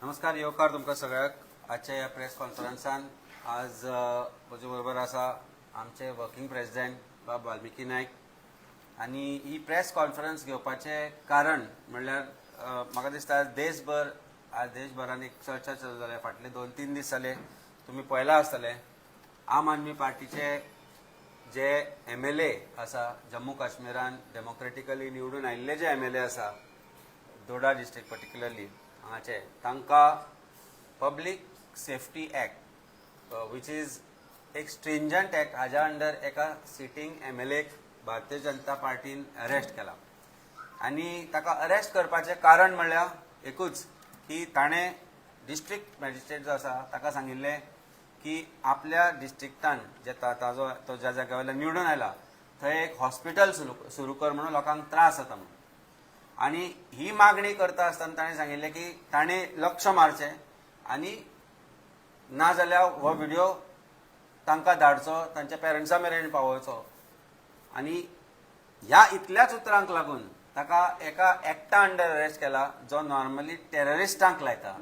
नमस्कार येवकार तुमकां सगळ्याक आजच्या ह्या प्रेस कॉन्फरन्सान आज म्हजे बरोबर आसा आमचे वर्किंग प्रेसिडेंट बाब वाल्मिकी नायक आनी ही प्रेस कॉन्फरन्स घेवपाचें कारण म्हणल्यार म्हाका दिसता आज देशभरान एक चर्चा चालू जाल्या फाटले 2-3 दीस जाले तुमी पळयला आसतले आम आदमी पार्टीचे जे MLA आसा जम्मू काश्मीरान डेमोक्रेटिकली निवडून आयिल्ले जे MLA आसा दोडा डिस्ट्रिक्ट पर्टिक्युलरली हांगाचे तांकां public safety act which is एक स्ट्रिंजंट एक्ट हाज्या अंडर एका सिटींग MLAक भारतीय जनता पार्टीन अरेस्ट केला आनी ताका अरेस्ट करपाचें कारण म्हणल्यार एकूच की ताणें डिस्ट्रिक्ट मॅजिस्ट्रेट जो आसा ताका सांगिल्लें की आपल्या डिस्ट्रिक्टान जे तो ज्या जाग्या वयल्यान निवडून आयला थंय एक हॉस्पिटल सुरू कर म्हणून लोकांक त्रास जाता म्हणून आनी ही मागणी करता आसतना ताणें सांगिल्लें की ताणें लक्ष मारचें आनी नाजाल्यार हो व्हिडिओ तांकां धाडचो तांच्या पेरंट्सां मेरेन पावोवचो आनी ह्या इतल्याच उतरांक लागून ताका एका एक्टा अंडर अरेस्ट केला जो नॉर्मली टेररिस्टांक लायता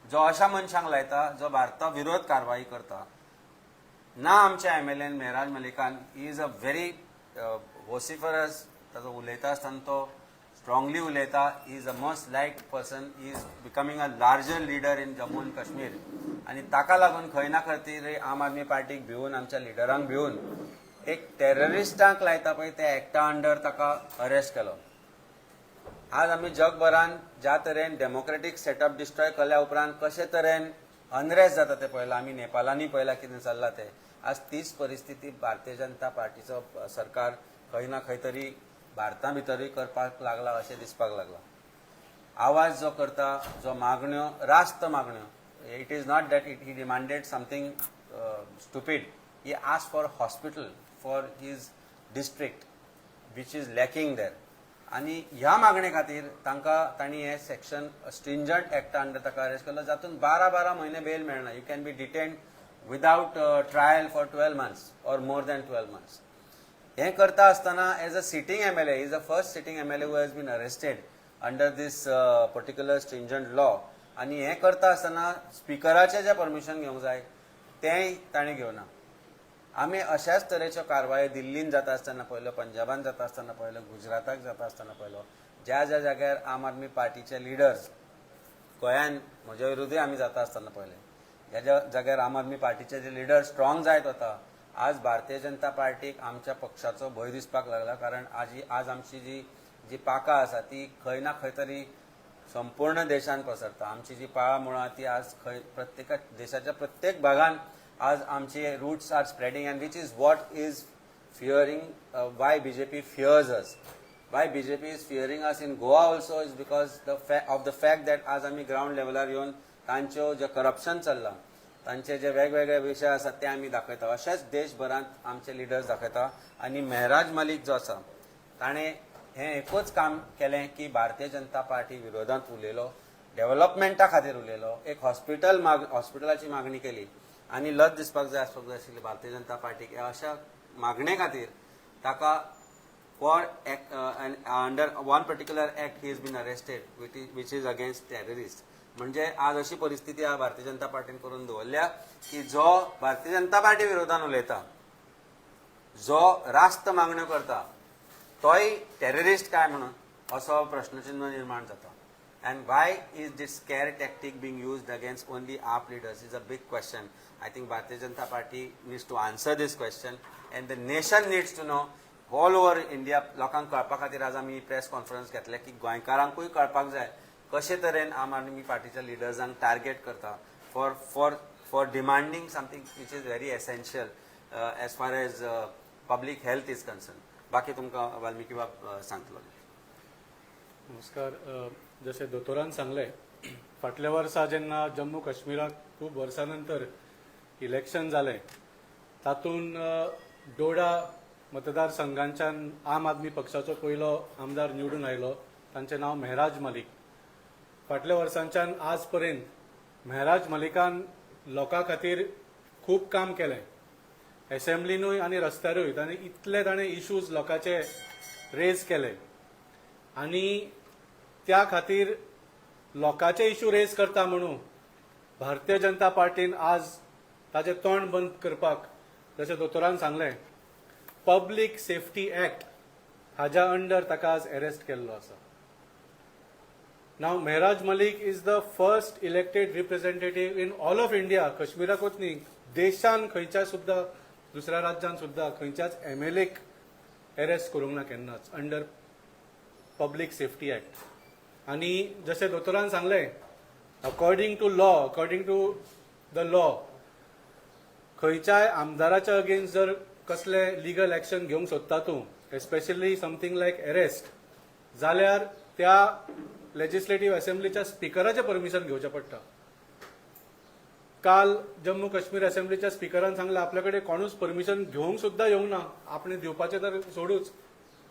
जो अशा मनशांक लायता जो भारता विरोध कारवाई करता ना आमच्या MLA मेहराज मलिकान he is a very vociferous ताजो उलयता आसतना तो स्ट्रॉंगली उलयता he is a most liked person he is becoming a larger leader in Jammu and Kashmir आनी ताका लागून खंय ना खंय तरी आम आदमी पार्टीक भिवून आमच्या लिडरांक भिवून एक टेररिस्टांक लायता पळय त्या एक्टा अंडर ताका अरेस्ट केलो आज आमी जगभरान ज्या तरेन डेमोक्रेटीक सेटअप डिस्ट्रॉय केल्या उपरांत कशे तरेन अनरेस्ट जाता ते पळयलां आमी नेपाळांनी पळयलां कितें चल्लां तें आज तीच परिस्थिती भारतीय जनता पार्टीचो सरकार खंय ना खंय तरी भारता भितरूय करपाक लागला अशें दिसपाक लागलां आवाज जो करता जो मागण्यो रास्त मागण्यो it is not that he demanded something stupid he ask for hospital for his district which is lacking there आनी ह्या मागणे खातीर तांणी हे सेक्शन स्ट्रिंजंट एक्टा अंडर ताका अरेस्ट केलो जातून 12 म्हयने बेल मेळना you can be detained without trial for 12 months और मोर दॅन 12 months हे करता आसतना as a sitting MLA is a first sitting MLA who has been arrested under this particular stringent law आनी हे करता आसतना स्पिकराचें जें परमिशन घेवंक जाय तेंय ताणें घेवना आमी अशाच तरेच्यो कारवायो दिल्लीन जाता आसतना पळयलो पंजाबान जाता आसतना पळयलो गुजराताक जाता आसतना पळयलो ज्या ज्या जाग्यार आम आदमी पार्टीचे लिडर्स गोंयान म्हजे विरुद्धूय आमी जाता आसतना पळयले ह्या ज्या जाग्यार आम आदमी पार्टीचे जे लिडर स्ट्रॉंग जायत वता आज भारतीय जनता पार्टीक आमच्या पक्षाचो भंय दिसपाक लागला कारण आज आमची जी पाकां आसा ती खंय ना खंय तरी संपूर्ण देशान पसरता आमची जी पाळामुळां ती आज खंय देशाच्या प्रत्येक भागान आज आमचे roots are spreading and which is what is fearing why BJP fears us why BJP is fearing us in Goa also is because of the fact that आज आमी ग्राउंड लेवलार येवन तांच्यो जे करप्शन चल्लां तांचे जे वेगवेगळे विशय आसात ते आमी दाखयता अशेंच देशभरांत आमचे लिडर्स दाखयता आनी मेहराज मलीक जो आसा ताणें हें एकूच काम केलें की भारतीय जनता पार्टी विरोधांत उलयलो डेव्हलपमेंटा खातीर उलयलो एक हॉस्पिटलाची मागणी केली आनी लज दिसपाक जाय आशिल्ली भारतीय जनता पार्टीक अशा मागणे खातीर ताका for under one particular act he is been arrested which is against terrorist म्हणजे आज अशी परिस्थिती हा भारतीय जनता पार्टीन करून दवरल्या की जो भारतीय जनता पार्टी विरोधान उलयता जो रास्त मागण्यो करता तोय टेररिस्ट काय म्हणून असो प्रश्नचिन्ह निर्माण जाता and why is this scare tactic being used against only AAP leaders is a big question. I think Bharatiya Janata Party needs to answer this question and the nation needs to know all over India लोकांक कळपा खातीर आज आमी press conference घेतले की गोंयकारांकूय कळपाक जाय कशे तरेन आम आदमी पार्टीच्या लिडर्सांक टार्गेट करता for demanding something which is very essential as far as public health is concern बाकी तुमकां वाल्मिकी बाब सांगतलो. नमस्कार. जसे दोतोरान सांगले फाटल्या वर्सा जेन्ना जम्मू काश्मीराक खूब वर्सां नंतर इलेक्शन जालें तातूंत डोडा मतदारसंघांच्यान आम आदमी पक्षाचो पयलो आमदार निवडून आयलो तांचें नांव मेहराज मलीक. फाटल्या वर्सांच्यान आज पर्यंत मेहराज मलिकान लोकां खातीर खूब काम केलें एसेंब्लीनूय आनी रस्त्यारूय ताणें इश्यूज लोकांचे रेज केले आनी त्या खातीर लोकांचे इश्यू रेज करता म्हणून भारतीय जनता पार्टीन आज ताचे तोंड बंद करपाक जशें दोतोरान सांगलें पब्लीक सेफ्टी एक्ट हाज्या अंडर ताका आज अरेस्ट केल्लो आसा. नाव Mehraj Malik is the first elected representative in all of India, काश्मीराकूच न्ही देशान खंयच्या सुद्धा दुसऱ्या राज्यान सुद्धा खंयच्याच MLAक अरेस्ट करूंक ना केन्नाच अंडर पब्लीक सेफ्टी एक्ट. आनी जशें दोतोरान सांगलें अकॉर्डिंग टू द लॉ खंयच्याय आमदाराच्या अगेन्स्ट जर कसले लिगल एक्शन घेवंक सोदता तूं एस्पेशली समथींग लायक अरेस्ट जाल्यार त्या लेजिस्लेटिव्ह असेंब्लीच्या स्पिकराचें परमिशन घेवचें पडटा. काल जम्मू काश्मीर असेंब्लीच्या स्पिकरान सांगलें आपल्या कडेन कोणूच परमिशन घेवंक सुद्धा येवंक ना, आपणें दिवपाचें तर सोडूच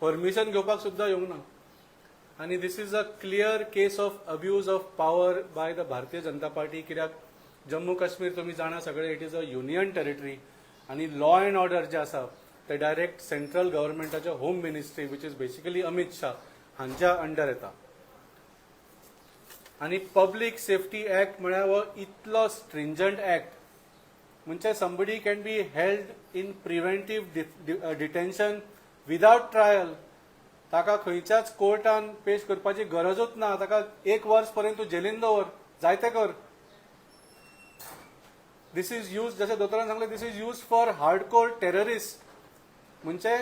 परमिशन घेवपाक सुद्धा येवंक ना. आनी this is a clear case of abuse of power by the Bharatiya Janata Party. कित्याक जम्मू काश्मीर तुमी जाणा सगळे it is a union territory आनी लॉ अँड ऑर्डर जे आसा ते डायरेक्ट सेंट्रल गव्हर्मेंटाच्या home ministry which is basically Amit Shah हांच्या अंडर येता. आनी पब्लीक सेफ्टी एक्ट म्हळ्यार हो इतलो स्ट्रिंजंट एक्ट म्हणजे somebody can be held in preventive detention without trial. ताका खंयच्याच कोर्टान पेश करपाची गरजूच ना, ताका 1 वर्स पर्यंत तूं जेलीन दवर जायते कर. दिस इज यूज जशें दोतोरान सांगलें this is use for hardcore terrorist. म्हणजे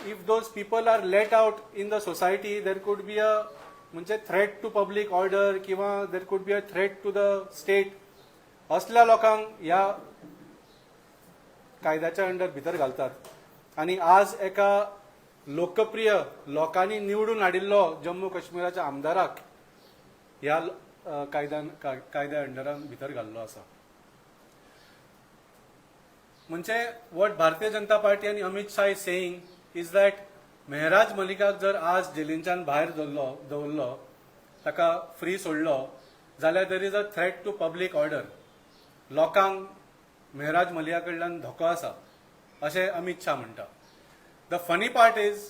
if those people are let out in the society there could be a म्हणजे थ्रेट टू पब्लीक ऑर्डर किंवा there could be a threat to the state. असल्या लोकांक ह्या कायद्याच्या under भितर घालतात. आनी आज एका लोकप्रिय लोकांनी निवडून हाडिल्लो जम्मू काश्मीराच्या आमदाराक ह्या कायद्या अंडरान भितर घाल्लो आसा. म्हणजे वॉट भारतीय जनता पार्टी आनी Amit Shah is saying is that Mehraj मलिकाक जर आज जेलींच्यान भायर दवरलो ताका फ्री सोडलो जाल्यार there is a threat to public order. लोकांक मेहराज मलिका कडल्यान धोको आसा अशें अमित शाह म्हणटा. द फनी पार्ट इज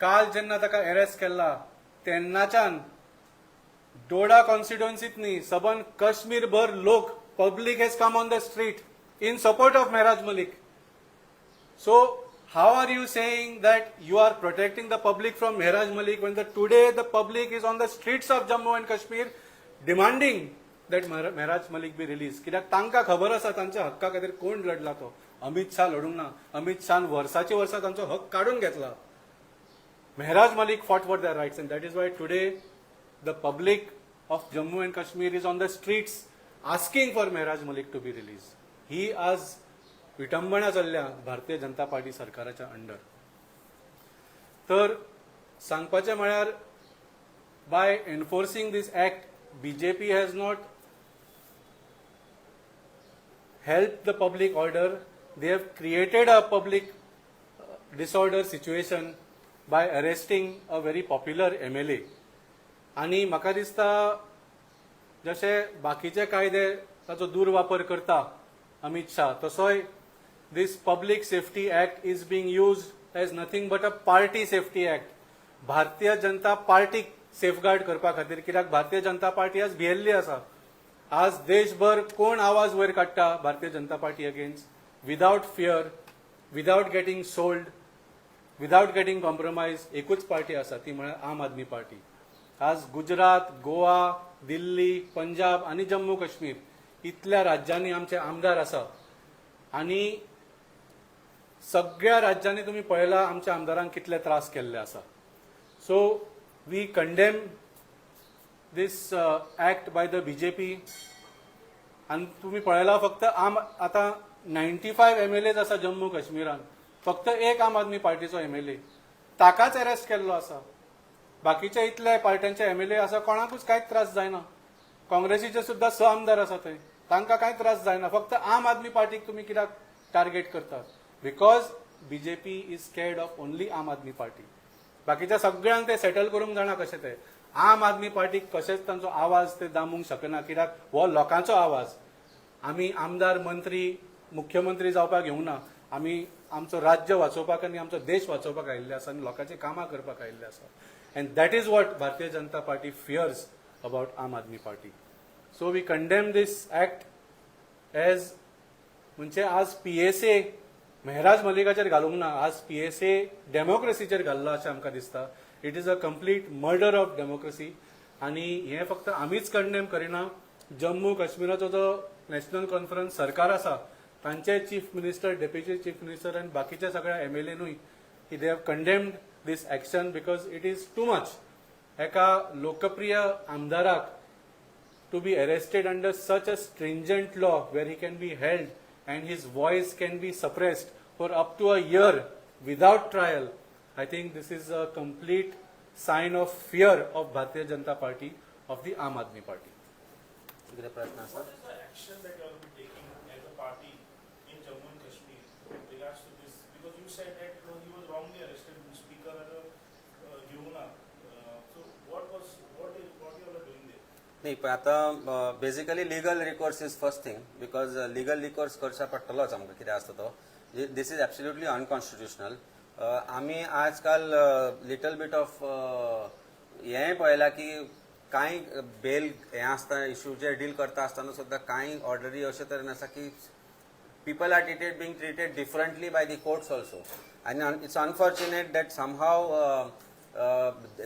काल जेन्ना ताका अरेस्ट केल्ला तेन्नाच्यान डोडा कॉन्स्टिट्युएन्सीत न्ही सबन काश्मीर भर लोक public has come on the street in support of Mehraj Malik. So how are you saying that you are protecting the public from Mehraj Malik when today the public is on the streets of Jammu and Kashmir demanding that Mehraj Malik be released? कित्याक तांकां खबर आसा तांच्या hakka खातीर कोण लढला तो. अमित शाह लढूंक ना. अमित शाहन वर्साची वर्सां तांचो हक काढून घेतला. Mehraj Malik fought for their rights and that is why today the public of Jammu and Kashmir is on the streets asking for Mehraj Malik to be released. ही आज विटंबना चल्ल्या भारतीय जनता पार्टी सरकाराच्या अंडर. तर सांगपाचें म्हळ्यार by enforcing this act BJP has not helped the public order. They have created a public disorder situation by arresting a very popular MLA. आणि म्हाका दिसता जशे बाकीचे कायदे ताचो दुर्वापर करता Amit Shah तसोय this public safety act is being used as nothing but a party safety act. भारतीय Janata party safeguard करपा खातीर. कित्याक भारतीय जनता पार्टी आज भियेल्ली आसा. आज देशभर कोण आवाज वयर काडटा Bharatiya Janata Party against without fear, without getting sold, without getting compromise. एकूच पार्टी आसा ती म्हळ्यार आम आदमी पार्टी. आज गुजरात, गोवा, दिल्ली, पंजाब आनी जम्मू काश्मीर इतल्या राज्यांनी आमचे आमदार आसा. आनी सगळ्या राज्यांनी तुम्ही पळयला आमच्या आमदारांक कितले त्रास केल्ले आसा. So we condemn this act by the BJP. आनी तुम्ही पळयला फक्त आता 95 MLAs आसा जम्मू काश्मीरान. फक्त एक आम आदमी पार्टीचो MLA ताकाच अरेस्ट केल्लो आसा. बाकीचे इतले पार्ट्यांचे MLA आसा कोणाकूच कांयच त्रास जायना. काँग्रेसीचे सुद्धा 6 आमदार आसा थंय तांकां कांय त्रास जायना. फक्त आम आदमी पार्टीक तुम्ही कित्याक टार्गेट करतात? Because BJP is scared of only आम आदमी पार्टी. बाकीच्या सगळ्यांक ते सेटल करूंक जाणा कशें ते. आम आदमी पार्टीक कशेंच तांचो आवाज ते दामूंक शकना. कित्याक हो लोकांचो आवाज. आमी आमदार, मंत्री, मुख्यमंत्री जावपाक येवंक ना. आमी आमचो राज्य वाचोवपाक आनी आमचो देश वाचोवपाक आयिल्ले आसा आनी लोकांची कामां करपाक आयिल्ले आसा. And that is what Bharatiya Janata Party fears about Aam Aadmi Party. So we condemn this act as म्हणजे आज PSA मेहराज मलिकाचेर घालूंक ना, आज PSA डेमोक्रेसीचेर घाल्ला अशें आमकां दिसता. It is a complete murder of democracy. आनी हें फक्त आमीच कंडेम करिना, जम्मू काश्मीराचो जो नॅशनल कॉन्फरन्स सरकार आसा तांचे chief minister, deputy chief minister आनी बाकीच्या सगळ्या MLAनूय they have condemned this action because it is too much. एका लोकप्रिय आमदाराक to be arrested under such a stringent law where he can be held and his voice can be suppressed for up to a year without trial. I think this is a complete sign of fear of Bharatiya Janata Party, of the Aam Aadmi Party. कितें प्रश्न आसा? What is the action that you will be taking as a party in Jammu and Kashmir with regards to this? Because you said that he was wrongly arrested, the speaker at Yamuna. So what you all are doing there? नाही पण आता basically legal recourse is first thing because legal recourse करचा पडटलोच आमकां कितें आसता तो. This is absolutely unconstitutional. आमी आजकाल लिटल बीट ऑफ हेंय पळयलां की कांय बेल हें आसता इश्यूचेर डील करता आसतना सुद्दां कांय ऑर्डरी अशे तरेन आसा की people are being treated differently by the courts also, and it's unfortunate that somehow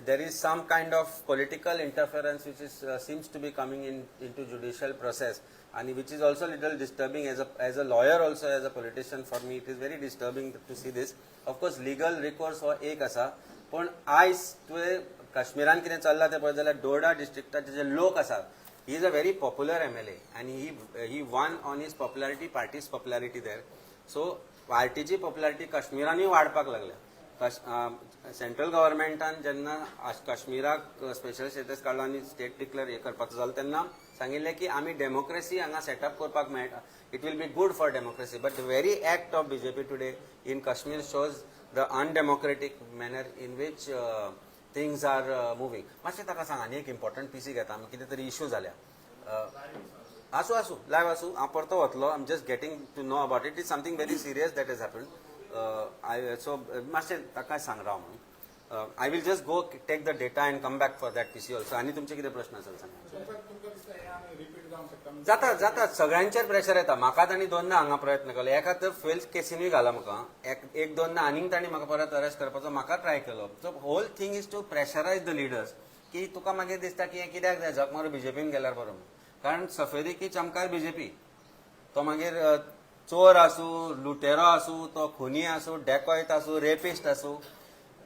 there is some kind of political interference which is seems to be coming into judicial process, and which is also little disturbing as a lawyer, also as a politician. For me it is very disturbing to see this. Of course legal recourse हो एक आसा, पण आयज तुवें काश्मीरान कितें चल्लां तें पळयत जाल्यार डोडा डिस्ट्रिक्टाचे जे लोक आसात, he is a very popular MLA and he won on his popularity, party's popularity there. So partyची popularity काश्मीरानूय वाडपाक लागल्या. सेंट्रल गव्हर्मेंटान जेन्ना काश्मीराक स्पेशल स्टेटस काडलो आनी स्टेट डिक्लेअर हे करपाचो जालो तेन्ना सांगिल्लें की आमी डेमोक्रेसी हांगा सेटअप करपाक मेळटा. It will be good for democracy, but the very act of BJP today in Kashmir shows the undemocratic manner in which things are moving. मातशें ताका सांग, आनी एक इम्पॉर्टंट पीसी घेता, कितें तरी इश्यू जाल्या. आसूं लायव्ह आसूं, हांव परतो वतलो. I am just getting to know about it. Is something very serious that has happened. So मातशें ताका सांग राव म्हणून. I will just go take the data and come back for that PC also. आनी तुमचे कितें प्रश्न आसत सांगा. जाता सगळ्यांचेर प्रेशर येता. म्हाका तांणी दोनदा हांगा प्रयत्न केलो. एका तर फेल्ड केसीनूय घाला म्हाका. एक दोनदा आनीक तांणी म्हाका परत अरेस्ट करपाचो म्हाका ट्राय केलो. So whole thing is to pressurise the leaders की तुका मागीर दिसता की हें कित्याक जाय, झक मारून BJPन गेल्यार बरो. कारण सफेदी की चमकार BJP. तो मागीर चोर आसूं, लुटेरो आसूं, तो खुनी आसूं, डेकॉयट आसूं, रेपिस्ट आसूं.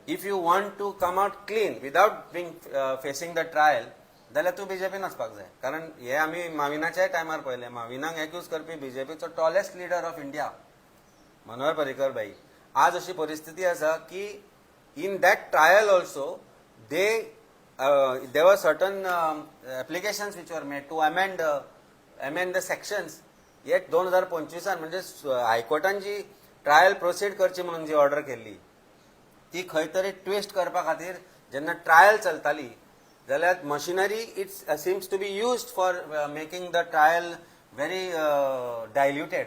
If you want to come out clean without being facing the trial जाल्यार तूं BJPन वचपाक जाय. कारण हे आमी माविनाच्याय टायमार पळयलें. माविनाक एक्यूज करपी BJPचो tallest leader of India Manohar Parrikar bhai. आज अशी परिस्थिती आसा की in that trial also there were certain applications which were made to amend the sections. Yet 2025 म्हणजे हायकोर्टान जी ट्रायल प्रोसीड करची म्हणून जी ऑर्डर केल्ली ती खंय तरी ट्विस्ट करपा खातीर जेन्ना ट्रायल चलताली जाल्यार machinery it seems to be used for making the trial very diluted.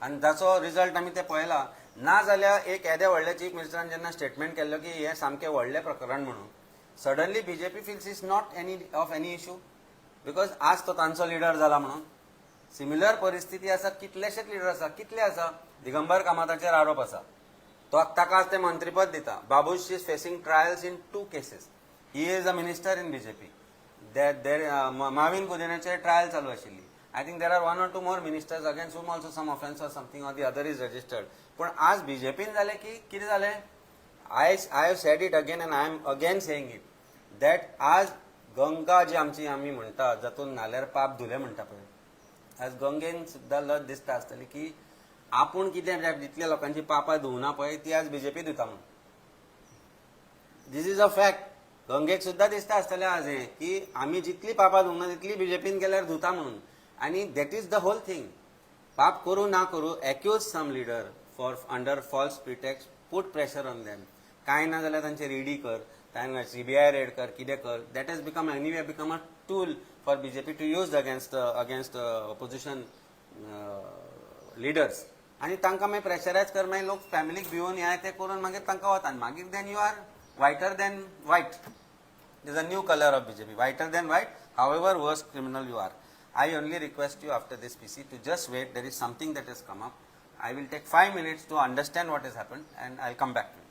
आनी ताचो रिजल्ट आमी ते पळयला. ना जाल्यार एक येदे व्हडले चीफ मिनिस्टरान जेन्ना स्टेटमेंट केल्लो की हें सामकें व्हडलें प्रकरण म्हणून, suddenly BJP feels is not any issue because आज तो तांचो लिडर जाला म्हणून. सिमिलर परिस्थिती आसा, कितलेशेच लिडर आसा. कितले आसा? दिगंबर कामताचेर आरोप आसा, तो ताका आज ते मंत्रीपद दिता. Babush is facing trials in 2 cases. He is a minister in BJP. Mavin कुदिनाचेर ट्रायल चालू आशिल्ली. I think there are 1 or 2 more ministers against whom also some offence or something or the other is registered. पण आज BJPन जालें की कितें जालें? I have said it again and I am again saying it that आज गंगा जी आमची आमी म्हणटा जातून नाल्यार पाप धुले म्हणटा पळय, आज गंगेन सुद्दां लज दिसता आसतली की आपूण कितें जितल्या लोकांची पापां धुवना पळय ती आज BJP धुता म्हणून. This is a fact. गंगेक सुद्दां दिसता आसतलें आज हें की आमी जितली पापां धुवना तितली BJPन केल्यार धुता म्हणून. आनी that is the whole thing. पाप करूं ना करूं, accuse some leader for under false pretext, put pressure on them. कांय ना जाल्यार तांचेर ईडी कर, CBI रेड कर, कितें कर. That has become a tool for BJP to use against opposition leaders. आनी तांकां मागीर प्रेशरायज कर, मागीर लोक फॅमिलीक भिवून हें तें करून मागीर तांकां वता. मागीर then you are whiter than white. There's a new color of BJP, whiter than white, however worst criminal you are. I only request you after this PC to just wait. There is something that has come up. I will take 5 minutes to understand what has happened and I'll come back to you.